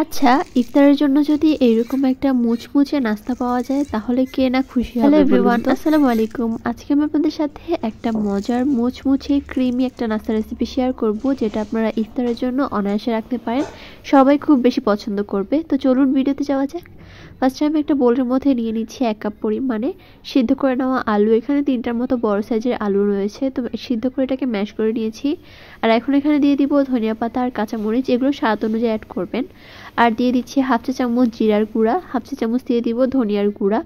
আচ্ছা, ইফতারের জন্য যদি এরকম একটা মুচমুচে নাস্তা পাওয়া যায় তাহলে কে না খুশি হবে। হ্যালো এভরিওয়ান, আসসালামু আলাইকুম। আজকে আমি আপনাদের সাথে একটা মজার মুচমুচে ক্রিমি একটা নাস্তা রেসিপি শেয়ার করব, যেটা আপনারা ইফতারের জন্য অনায়াসে রাখতে পারেন, সবাই খুব বেশি পছন্দ করবে। তো চলুন ভিডিওতে যাওয়া যাক। ফার্স্টে আমি একটা বোলের মধ্যে নিয়ে নিচ্ছি 1 কাপ পরিমাণে সিদ্ধ করে নেওয়া আলু। এখানে 3টার মতো বড় সাইজের আলু রয়েছে, তো সিদ্ধ করে এটাকে ম্যাশ করে নিয়েছি। আর এখন এখানে দিয়ে দিব ধনিয়া পাতা আর কাঁচামরিচ, এগুলো স্বাদ অনুযায়ী অ্যাড করবেন। আর দিয়ে দিচ্ছি 1/2 চা চামচ জিরার গুঁড়া, 1/2 চা চামচ দিয়ে দিব ধনিয়ার গুঁড়া,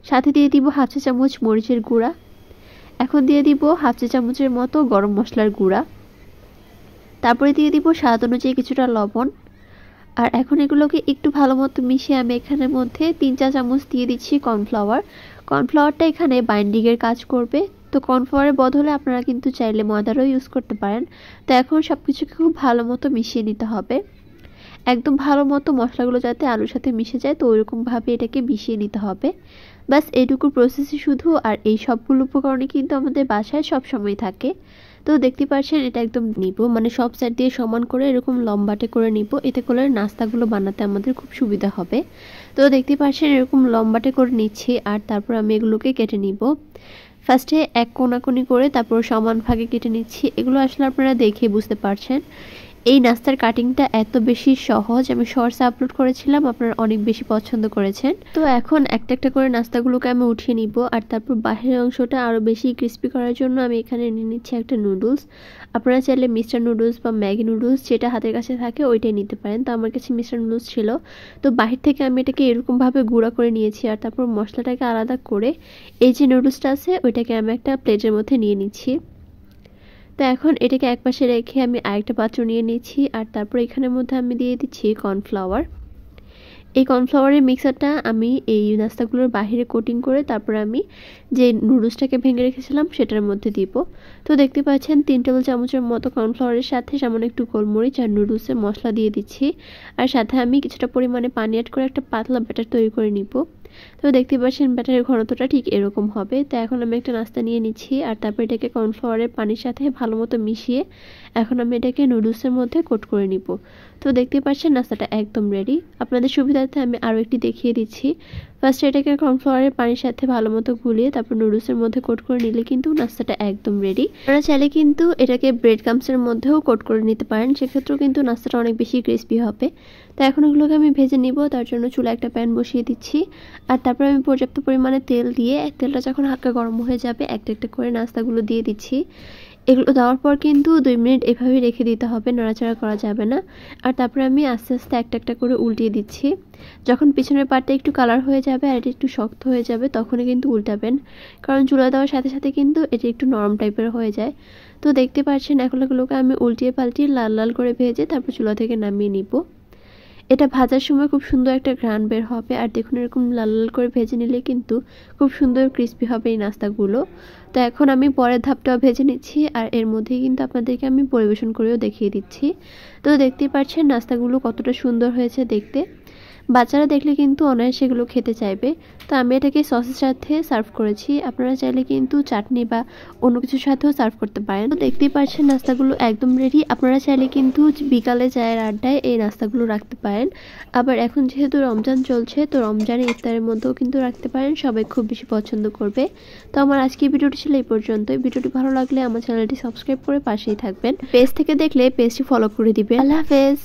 সাথে দিয়ে দিব 1/2 চা চামচ মরিচের গুঁড়া। এখন দিয়ে দিব 1/2 চা চামচের মতো গরম মশলার গুঁড়া। তারপরে দিয়ে দিব স্বাদ অনুযায়ী কিছুটা লবণ। আর এখন এগুলোকে একটু ভালো মতো মিশিয়ে আমি এখানের মধ্যে 3 চা চামচ দিয়ে দিচ্ছি কর্নফ্লাওয়ার। কর্নফ্লাওয়ারটা এখানে বাইন্ডিংয়ের কাজ করবে, তো কর্নফ্লাওয়ারের বদলে আপনারা কিন্তু চাইলে ময়দারও ইউজ করতে পারেন। তো এখন সব কিছুকে খুব ভালো মতো মিশিয়ে নিতে হবে, একদম ভালো মতো মশলাগুলো যাতে আলুর সাথে মিশে যায়, তো ওইরকমভাবে এটাকে মিশিয়ে নিতে হবে। ব্যাস এইটুকু প্রসেসই শুধু। আর এই সবগুলো উপকরণই কিন্তু আমাদের বাসায় সব সময় থাকে। তো দেখতে পাচ্ছেন এটা একদম নিব, মানে সব সাইড দিয়ে সমান করে এরকম লম্বাটে করে নিব, এতে করে নাস্তাগুলো বানাতে আমাদের খুব সুবিধা হবে। তো দেখতে পাচ্ছেন এরকম লম্বাটে করে নিচ্ছি। আর তারপর আমি এগুলোকে কেটে নিব। ফার্স্টে এক কোনাকুনি করে তারপর সমান ভাগে কেটে নিচ্ছি। এগুলো আসলে আপনারা দেখে বুঝতে পারছেন এই নাস্তার কাটিংটা এত বেশি সহজ। আমি শর্টস আপলোড করেছিলাম, আপনারা অনেক বেশি পছন্দ করেছেন। তো এখন একটা একটা করে নাস্তাগুলোকে আমি উঠিয়ে নিব। আর তারপর বাহিরের অংশটা আরও বেশি ক্রিস্পি করার জন্য আমি এখানে নিয়ে নিচ্ছি একটা নুডলস। আপনারা চাইলে মিস্টার নুডলস বা ম্যাগি নুডলস যেটা হাতের কাছে থাকে ওইটাই নিতে পারেন। তো আমার কাছে মিস্টার নুডলস ছিল, তো বাহির থেকে আমি এটাকে এরকমভাবে গুঁড়া করে নিয়েছি। আর তারপর মশলাটাকে আলাদা করে এই যে নুডলসটা আছে ওইটাকে আমি একটা প্লেটের মধ্যে নিয়ে নিচ্ছি। তো এখন এটাকে একপাশে রেখে আমি আরেকটা পাত্র নিয়ে নিচ্ছি। আর তারপর এখানের মধ্যে আমি দিয়ে দিচ্ছি কর্নফ্লাওয়ার। এই কর্নফ্লাওয়ারের মিক্সারটা আমি এই নাস্তাগুলোর বাহিরে কোটিং করে তারপর আমি যে নুডলসটাকে ভেঙে রেখেছিলাম সেটার মধ্যে দিব। তো দেখতে পাচ্ছেন 3 টেবিল চামচের মতো কর্নফ্লাওয়ারের সাথে সামান্য একটু গোলমরিচ আর নুডলসের মশলা দিয়ে দিচ্ছি। আর সাথে আমি কিছুটা পরিমাণে পানি অ্যাড করে একটা পাতলা ব্যাটার তৈরি করে নিব। তো দেখতে পাচ্ছেন ব্যাটারের ঘনত্বটা ঠিক এরকম হবে। তো এখন আমি একটা নাস্তা নিয়ে নিচ্ছি। আর তারপর এটাকে কর্নফ্লাওয়ারের পানির সাথে ভালো মতো মিশিয়ে এখন আমি এটাকে নুডলসের মধ্যে কোট করে নিব। তো দেখতে পাচ্ছেন নাস্তাটা একদম রেডি। আপনাদের সুবিধার্থে আমি আরও একটি দেখিয়ে দিচ্ছি। ফার্স্টে এটাকে কর্নফ্লাওয়ারের পানির সাথে ভালো মতো গুলিয়ে তারপর নুডলসের মধ্যে কোট করে নিলে কিন্তু নাস্তাটা একদম রেডি। আপনারা চাইলে কিন্তু এটাকে ব্রেড ক্রাম্বসের মধ্যেও কোট করে নিতে পারেন, সেক্ষেত্রেও কিন্তু নাস্তাটা অনেক বেশি ক্রিস্পি হবে। তো এখন এগুলোকে আমি ভেজে নিব। তার জন্য চুলায় একটা প্যান বসিয়ে দিচ্ছি। আর তারপর আমি পর্যাপ্ত পরিমাণে তেল দিয়ে তেলটা যখন হালকা গরম হয়ে যাবে একটা একটা করে নাস্তাগুলো দিয়ে দিচ্ছি। এগুলো দেওয়ার পর কিন্তু 2 মিনিট এভাবেই রেখে দিতে হবে, নাড়াচাড়া করা যাবে না। আর তারপরে আমি আস্তে আস্তে একটা একটা করে উল্টিয়ে দিচ্ছি। যখন পিছনের পাটটা একটু কালার হয়ে যাবে আর এটা একটু শক্ত হয়ে যাবে তখনই কিন্তু উল্টাবেন, কারণ চুলা দেওয়ার সাথে সাথে কিন্তু এটা একটু নরম টাইপের হয়ে যায়। তো দেখতে পাচ্ছেন এখন এগুলোকে আমি উল্টিয়ে পাল্টিয়ে লাল লাল করে ভেজে তারপর চুলা থেকে নামিয়ে নিব। এটা ভাজার সময় খুব সুন্দর একটা ঘ্রাণ বের হবে। আর দেখুন এরকম লাল লাল করে ভেজে নিলে কিন্তু খুব সুন্দর ক্রিস্পি হবে এই নাস্তাগুলো। তো এখন আমি পরের ধাপটাও ভেজে নিচ্ছি। আর এর মধ্যেই কিন্তু আপনাদেরকে আমি পরিবেশন করেও দেখিয়ে দিচ্ছি। তো দেখতেই পাচ্ছেন নাস্তাগুলো কতটা সুন্দর হয়েছে দেখতে। বাচ্চারা দেখলে কিন্তু অনায়াসে এগুলো খেতে চাইবে। তো আমি এটাকে সসের সাথে সার্ভ করেছি, আপনারা চাইলে কিন্তু চাটনি বা অন্য কিছুর সাথেও সার্ভ করতে পারেন। তো দেখতেই পাচ্ছেন নাস্তাগুলো একদম রেডি। আপনারা চাইলে কিন্তু বিকালে চায়ের আড্ডায় এই নাস্তাগুলো রাখতে পারেন। আবার এখন যেহেতু রমজান চলছে, তো রমজানে ইফতারের মধ্যেও কিন্তু রাখতে পারেন, সবাই খুব বেশি পছন্দ করবে। তো আমার আজকের ভিডিওটি ছিল এই পর্যন্তই। ভিডিওটি ভালো লাগলে আমার চ্যানেলটি সাবস্ক্রাইব করে পাশেই থাকবেন। পেজ থেকে দেখলে পেজটি ফলো করে দিবেন। আল্লাহ হাফেজ।